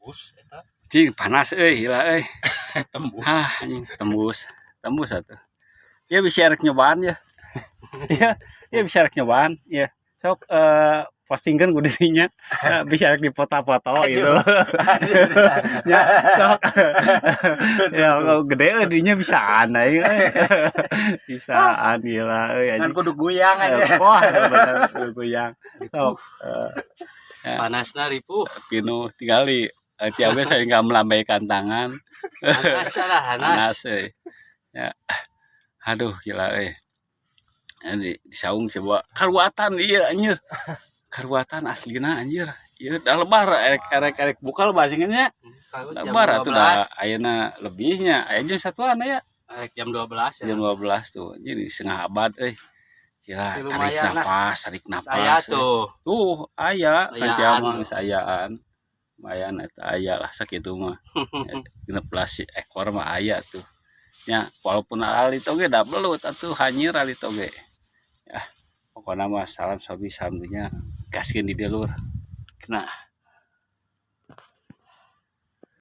tembus eta. Cing panas heula Tembus. anjing tembus atuh. Ya bisa rek nyobaan ya. Ya bisa rek nyobaan ya. Sok postingkeun ku dirinya bisa rek dipoto-foto gitu. Ya sok ya kalau gede dinya bisaan aing bisaan gila euy Kan anjing. kudu guyang aja. Wah bener kudu guyang. Sok Panasna ripuh. pinu tinggali tiap saya nggak melambaikan tangan. Panas lah, Panas ya. Aduh gila di saung sebuah karuatan iya anjir. Karuatan aslina anjir. Ieu da lebar erek bukal basingannya. Lebar atuh da ayeuna lebihnya. Aya jeung satuan ya. Jam 12 ya. Jam 12 tuh. Jadi setengah abad gila tarik napas. Saya tuh. Tuh aya ancaman sayaan. Lumayan eta aya lah sakitu mah. 16 ekor mah aya tuh. Ya walaupun ali toge da belut atuh hanyir ali toge. Ya pokokna mah salam sabi samdunya gaskeun di dieu lur. Kena